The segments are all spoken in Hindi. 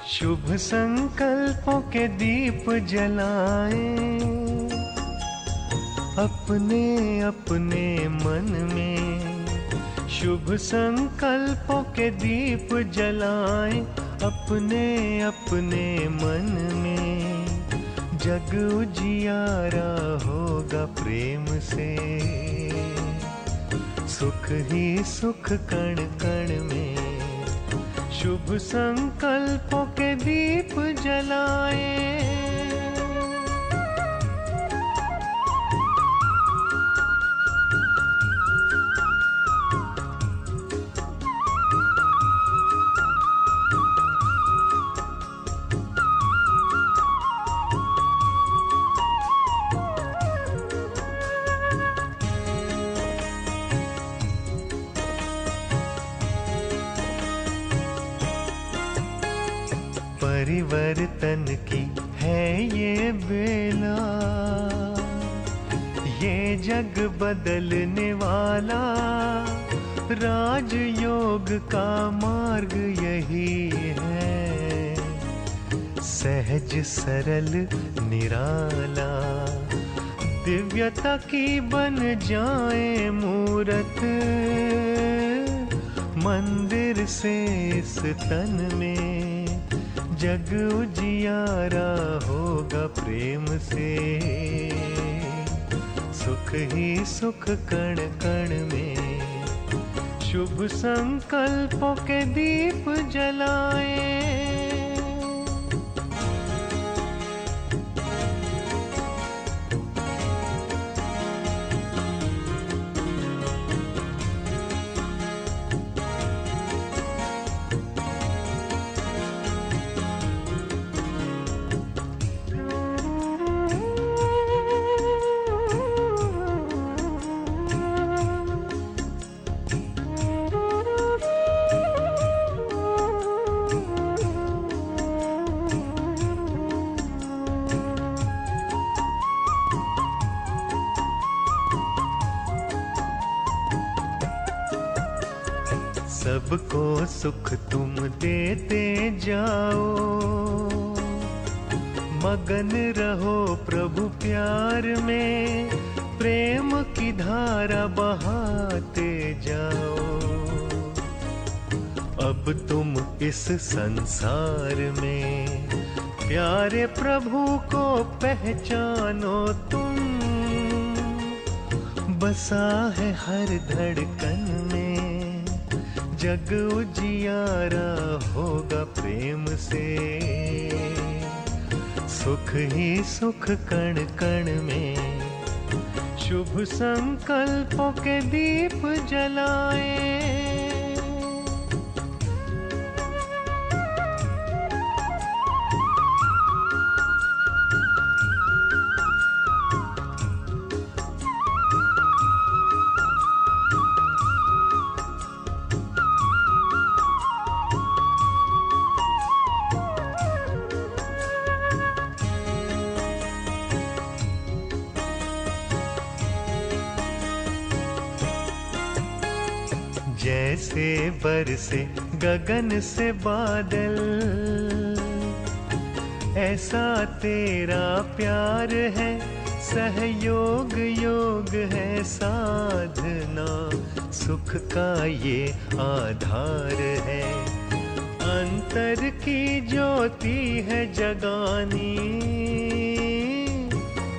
शुभ संकल्पों के दीप जलाएं अपने अपने मन में। शुभ संकल्पों के दीप जलाएं अपने अपने मन में। जग उजियारा होगा प्रेम से, सुख ही सुख कण कण में। शुभ संकल्पों के दीप जलाएं। परिवर्तन की है ये बेला, ये जग बदलने वाला। राजयोग का मार्ग यही है, सहज सरल निराला। दिव्यता की बन जाए मूरत, मंदिर से इस तन में। जग उजियारा होगा प्रेम से, सुख ही सुख कण कण में। शुभ संकल्पों के दीप जलाएं। सबको सुख तुम देते जाओ, मगन रहो प्रभु प्यार में। प्रेम की धारा बहाते जाओ। अब तुम इस संसार में प्यारे प्रभु को पहचानो तुम। बसा है हर धड़कन में, जग उजियारा होगा प्रेम से। सुख ही सुख कण कण में। शुभ संकल्पों के दीप जलाएं। जैसे बरसे गगन से बादल, ऐसा तेरा प्यार है। सहयोग योग है साधना, सुख का ये आधार है। अंतर की ज्योति है जगानी,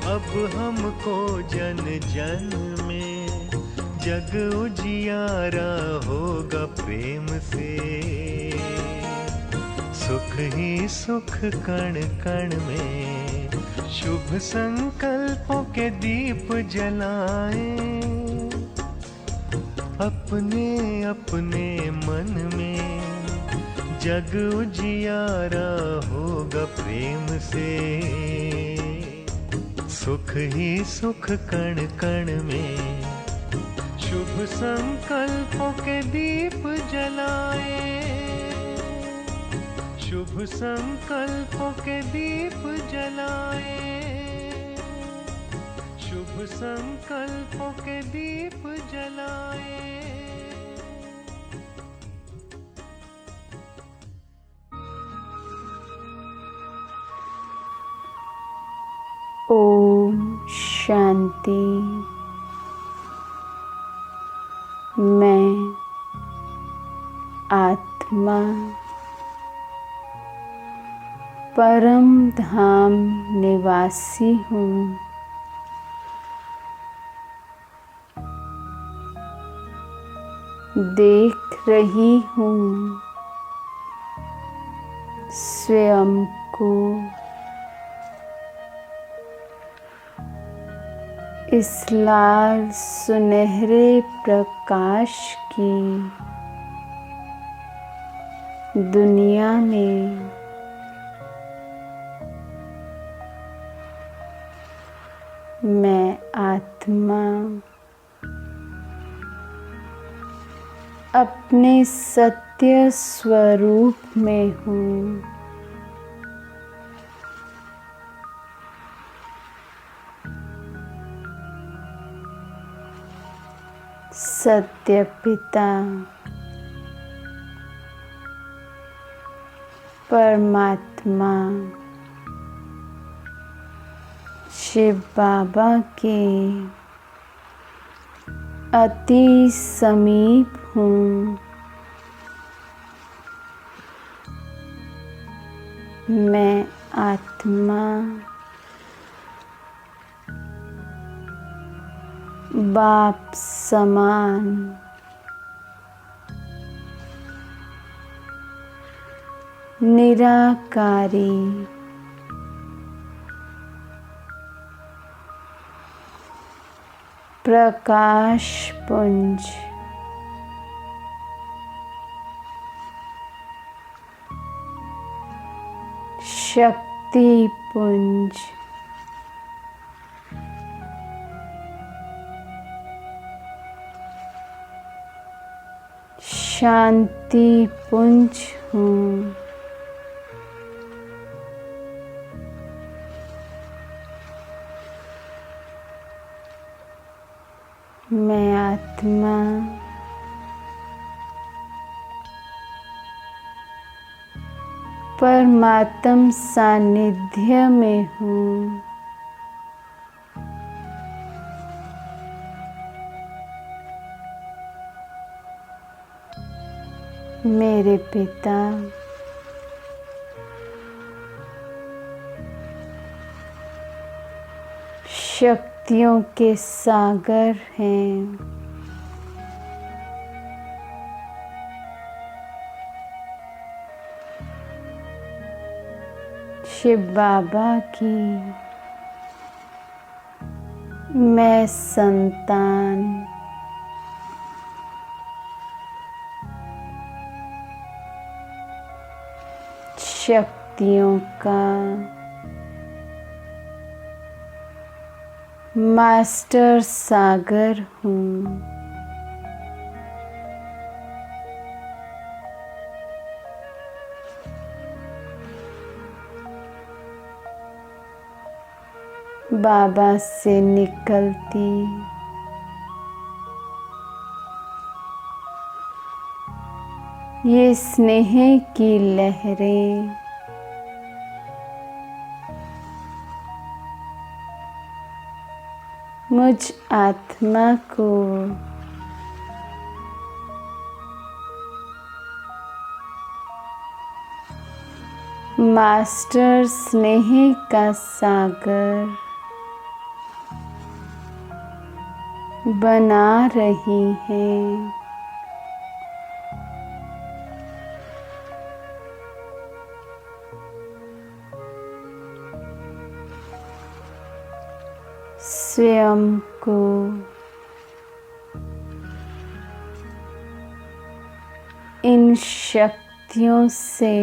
अब हमको जन जन में। जग उजियारा होगा प्रेम से, सुख ही सुख कण कण में। शुभ संकल्पों के दीप जलाएं अपने अपने मन में। जग उजियारा होगा प्रेम से, सुख ही सुख कण कण में। शुभ संकल्पों के दीप जलाएं। शुभ संकल्पों के दीप जलाएं। शुभ संकल्पों के दीप जलाएं। ओम शांति। मैं आत्मा परम धाम निवासी हूँ। देख रही हूँ स्वयं को इस लाल सुनहरे प्रकाश की दुनिया में मैं आत्मा अपने सत्य स्वरूप में हूँ। सत्य पिता परमात्मा शिव बाबा के अति समीप हूँ। मैं आत्मा बाप समान निराकारी प्रकाश पुंज शक्ति पुंज शांति पुंज हूँ। मैं आत्मा परमात्म सानिध्य में हूँ। मेरे पिता शक्तियों के सागर हैं। शिव बाबा की मैं संतान शक्तियों का मास्टर सागर हूँ। बाबा से निकलती ये स्नेह की लहरें मुझ आत्मा को मास्टर स्नेह का सागर बना रही हैं। स्वयं को इन शक्तियों से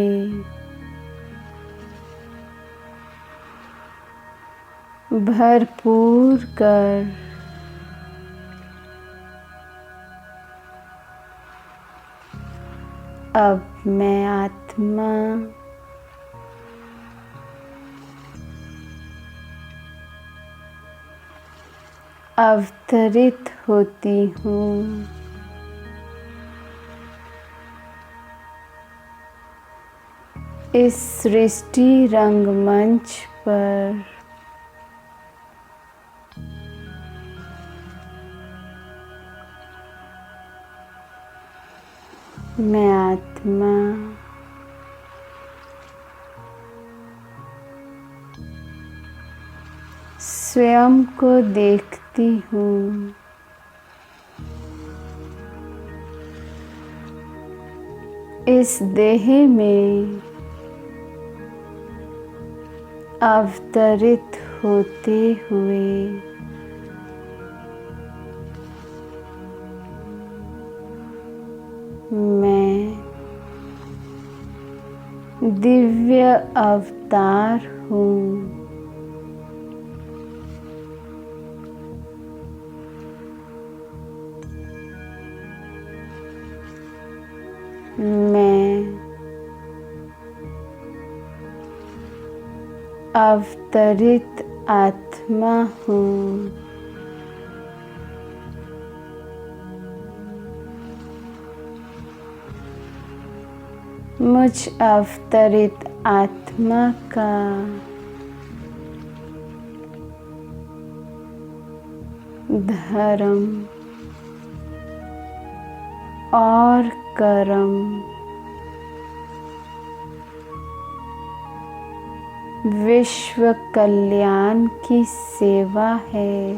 भरपूर कर अब मैं आत्मा अवतरित होती हूँ। इस सृष्टि रंगमंच पर मैं आत्मा स्वयं को देखती हूँ। इस देह में अवतरित होते हुए मैं दिव्य अवतार हूँ। मैं अवतरित आत्मा हूँ। मुझ अवतरित आत्मा का धर्म और कर्म विश्व कल्याण की सेवा है।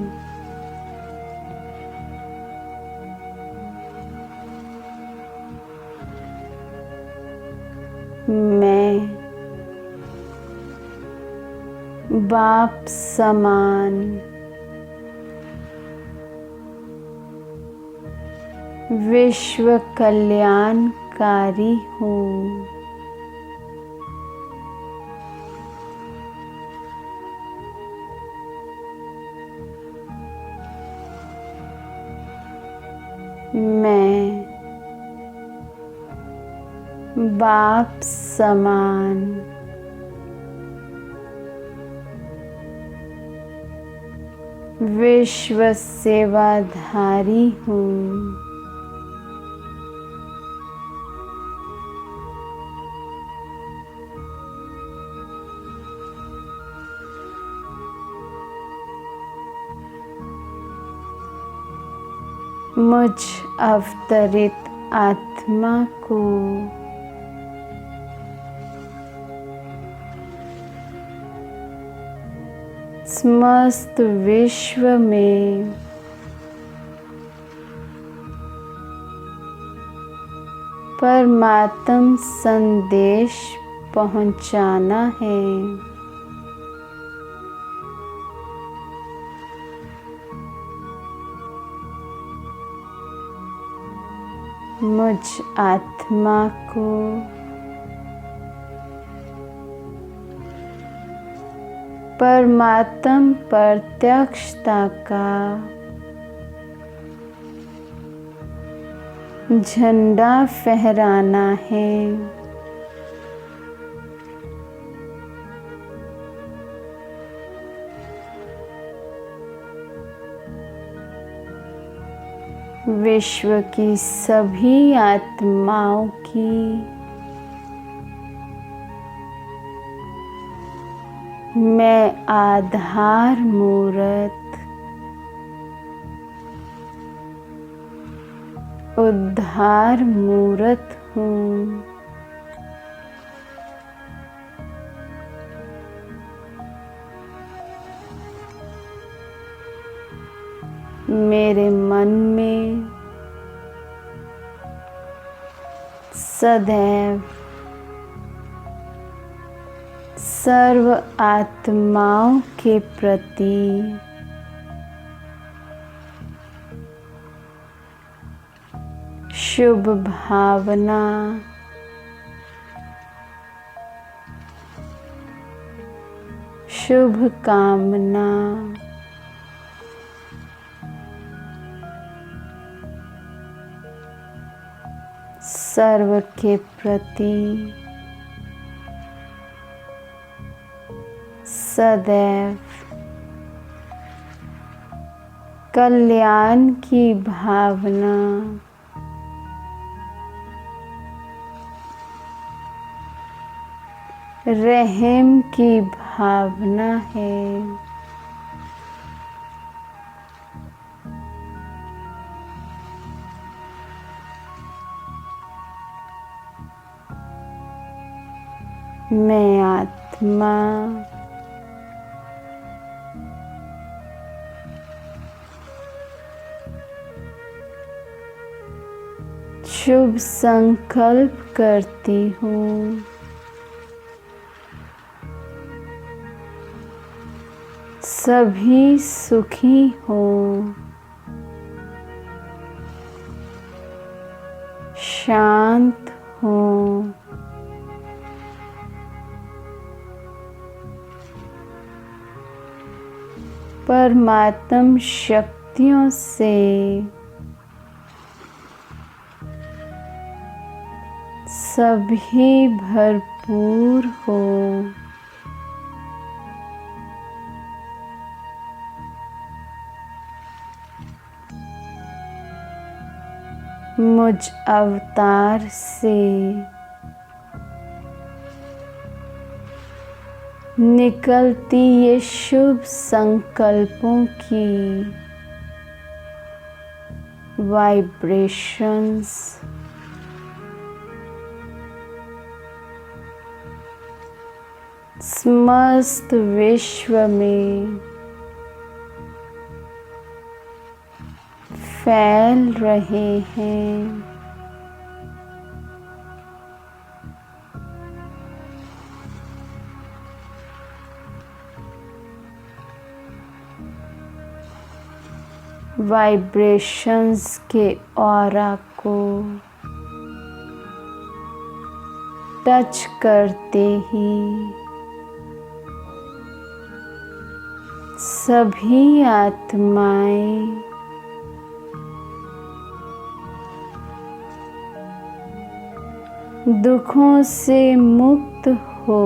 मैं बाप समान विश्व कल्याणकारी हूँ। मैं बाप समान विश्व सेवाधारी हूँ। मुझ अवतरित आत्मा को समस्त विश्व में परमात्म संदेश पहुंचाना है। मुझ आत्मा को परमात्म प्रत्यक्षता का झंडा फहराना है। विश्व की सभी आत्माओं की मैं आधार मूर्त उद्धार मूर्त हूँ। मेरे मन में सदैव सर्व आत्माओं के प्रति शुभ भावना, शुभ कामना, सर्व के प्रति सदैव कल्याण की भावना, रहम की भावना है। मैं आत्मा शुभ संकल्प करती हूँ सभी सुखी हों, शांत हों, परमात्म शक्तियों से सभी भरपूर हो। मुझ अवतार से निकलती ये शुभ संकल्पों की वाइब्रेशंस समस्त विश्व में फैल रहे हैं। वाइब्रेशंस के ऑरा को टच करते ही सभी आत्माएं दुखों से मुक्त हो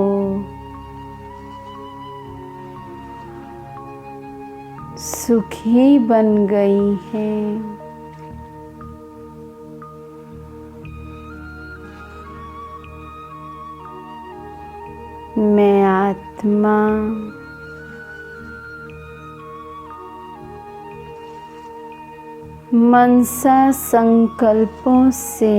सुखी बन गई हैं। मैं आत्मा मनसा संकल्पों से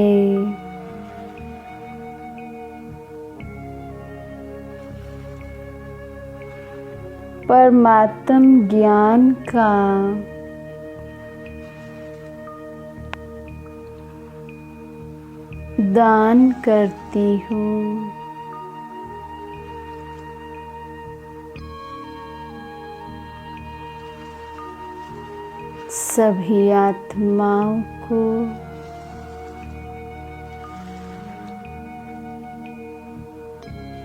परमात्म ज्ञान का दान करती हूँ। सभी आत्माओं को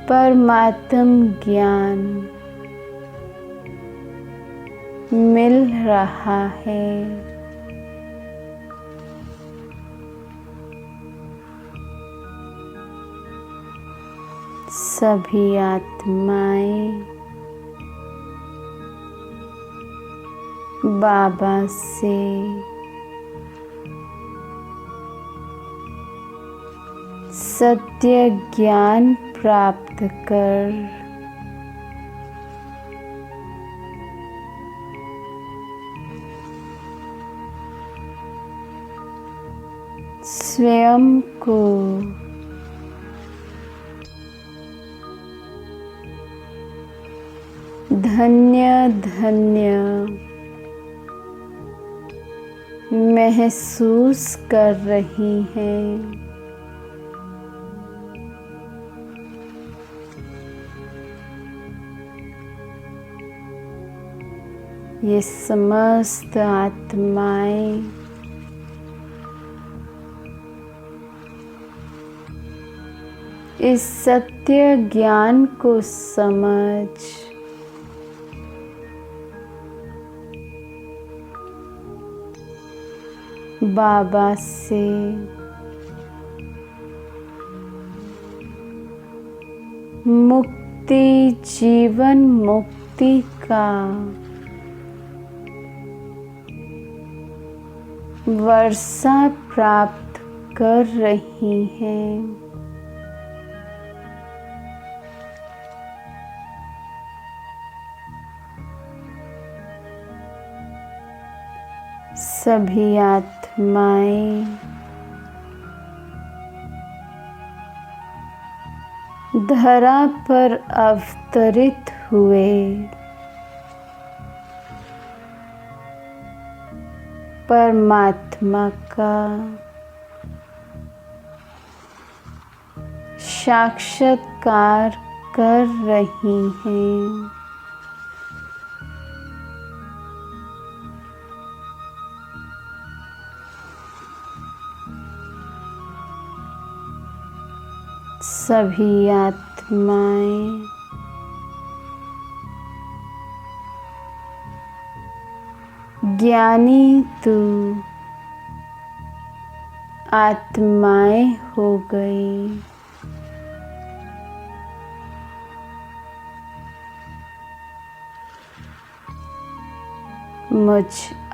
परमात्म ज्ञान मिल रहा है। सभी आत्माएं बाबा से सत्य ज्ञान प्राप्त कर स्वयं को धन्य धन्य महसूस कर रही हैं। ये समस्त आत्माएं इस सत्य ज्ञान को समझ बाबा से मुक्ति जीवन मुक्ति का वर्षा प्राप्त कर रही हैं। सभी आत्माएं धरा पर अवतरित हुए परमात्मा का साक्षात्कार कर रही हैं। सभी आत्माएं ज्ञानी तू आत्माएं हो गई। मुझ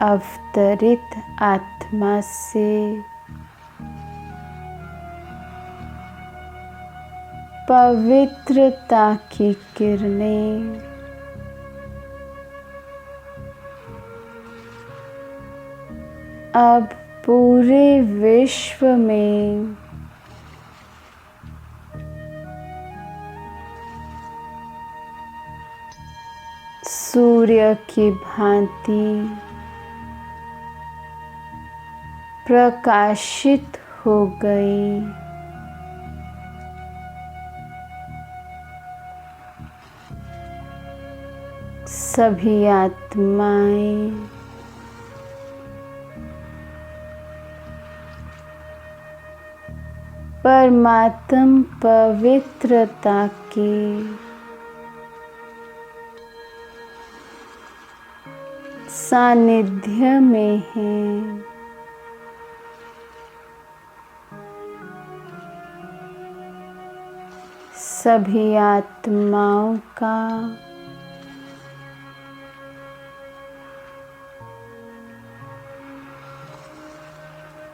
अवतरित आत्मा से पवित्रता की किरणें अब पूरे विश्व में सूर्य की भांति प्रकाशित हो गई। सभी आत्माएं परमात्म पवित्रता के सानिध्य में हैं। सभी आत्माओं का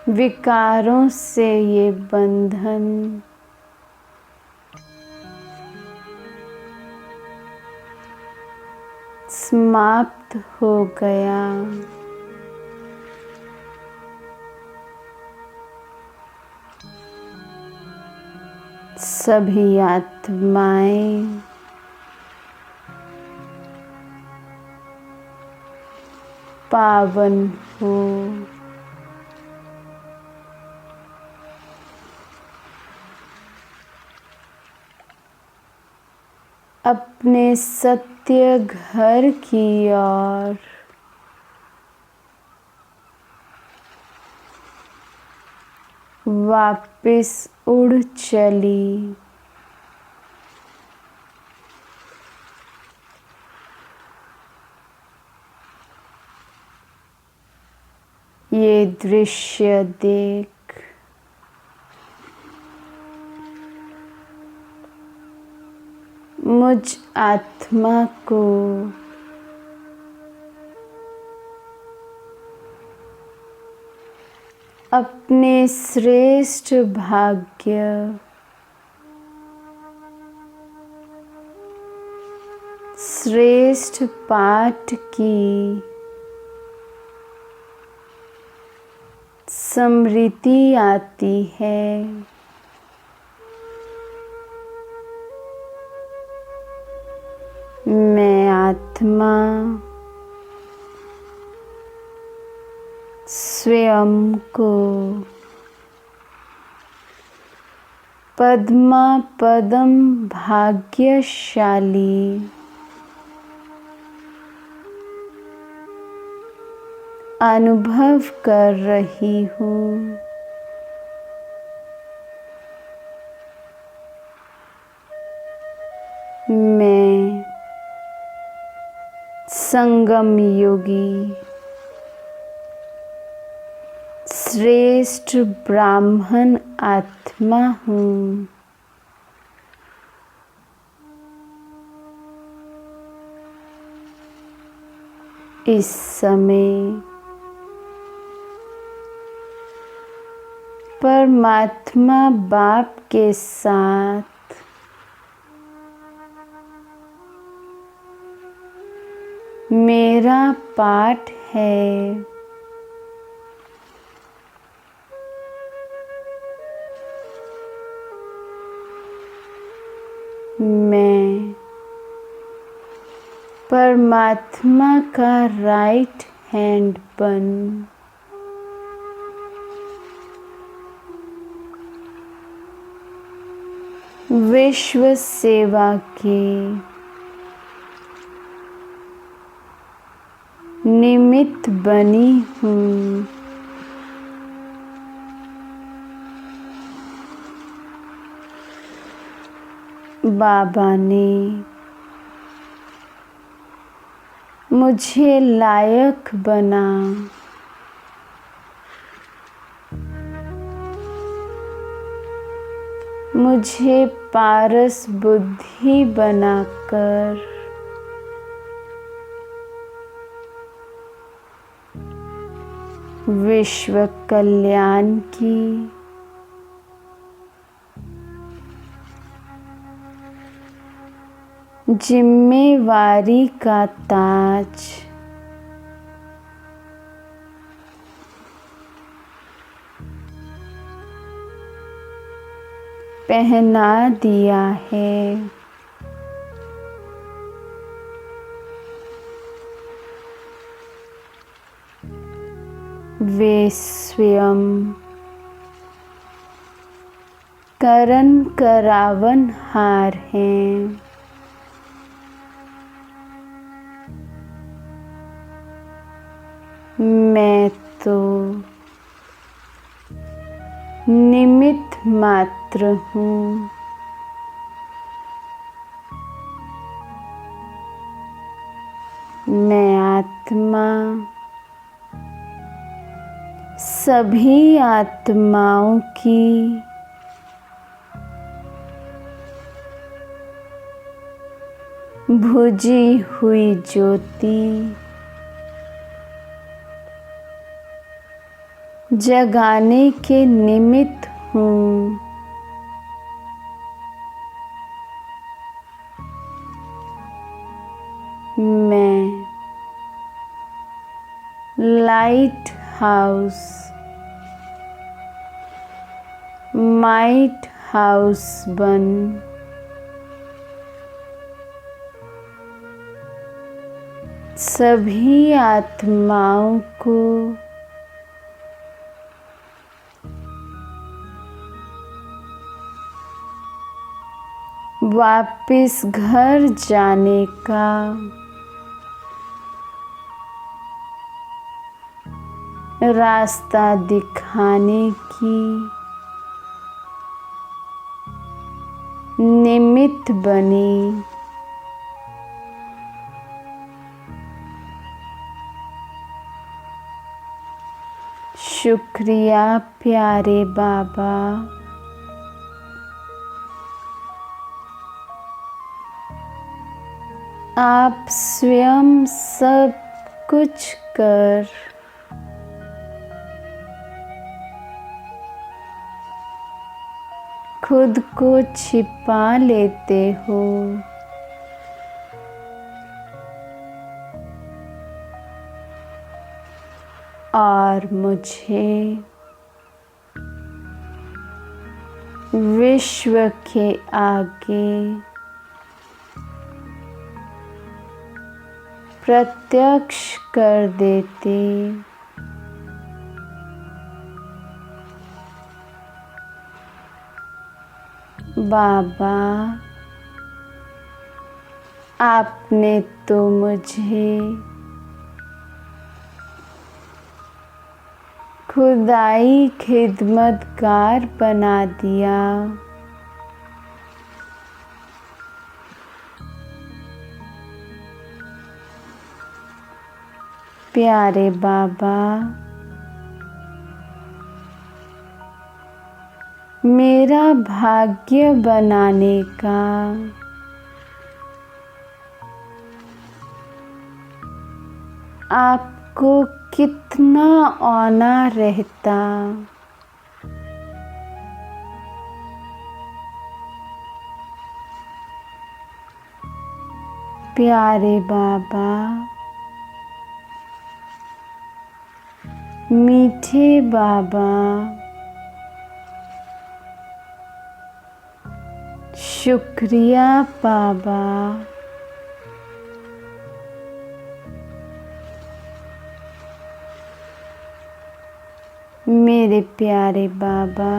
विकारों से ये बंधन समाप्त हो गया। सभी आत्माएं पावन हो। अपने सत्य घर की ओर वापिस उड़ चली। ये दृश्य देख मुझ आत्मा को अपने श्रेष्ठ भाग्य श्रेष्ठ पाठ की स्मृति आती है। मैं आत्मा स्वयं को पद्मा पदम भाग्यशाली अनुभव कर रही हूँ। मैं संगम योगी श्रेष्ठ ब्राह्मण आत्मा हूँ। इस समय परमात्मा बाप के साथ मेरा पाठ है। मैं परमात्मा का राइट हैंड बन विश्व सेवा के निमित्त बनी हूँ। बाबा ने मुझे लायक बना मुझे पारस बुद्धि बनाकर विश्व कल्याण की जिम्मेवारी का ताज पहना दिया है। वे स्वयं करण करावन हार हैं। मैं तो निमित्त मात्र हूँ। मैं आत्मा सभी आत्माओं की बुझी हुई ज्योति जगाने के निमित्त हूँ। मैं लाइट हाउस माइट हाउस बन सभी आत्माओं को वापिस घर जाने का रास्ता दिखाने की निमित्त बनी। शुक्रिया प्यारे बाबा, आप स्वयं सब कुछ कर खुद को छिपा लेते हो। और मुझे विश्व के आगे प्रत्यक्ष कर देते। बाबा, आपने तो मुझे खुदाई खिदमतगार बना दिया। प्यारे बाबा, मेरा भाग्य बनाने का आपको कितना औना रहता। प्यारे बाबा, मीठे बाबा, शुक्रिया बाबा। मेरे प्यारे बाबा,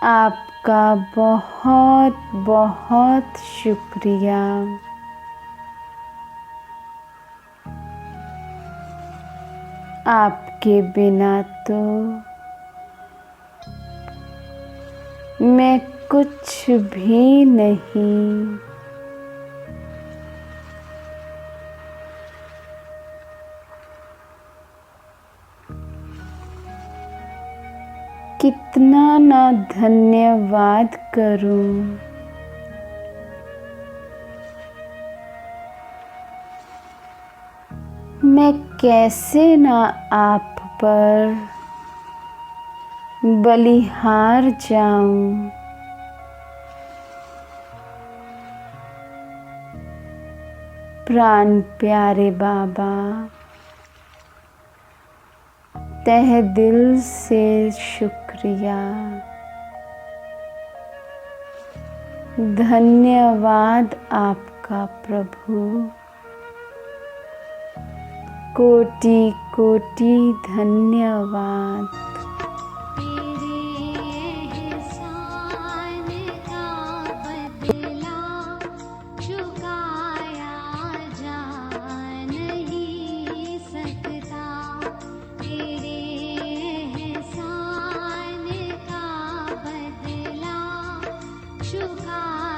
आपका बहुत बहुत शुक्रिया। आपके बिना तो मैं कुछ भी नहीं। कितना ना धन्यवाद करूं। मैं कैसे ना आप पर बलिहार जाऊं। प्राण प्यारे बाबा, तहे दिल से शुक्रिया। धन्यवाद आपका प्रभु। कोटि कोटि धन्यवाद। चुका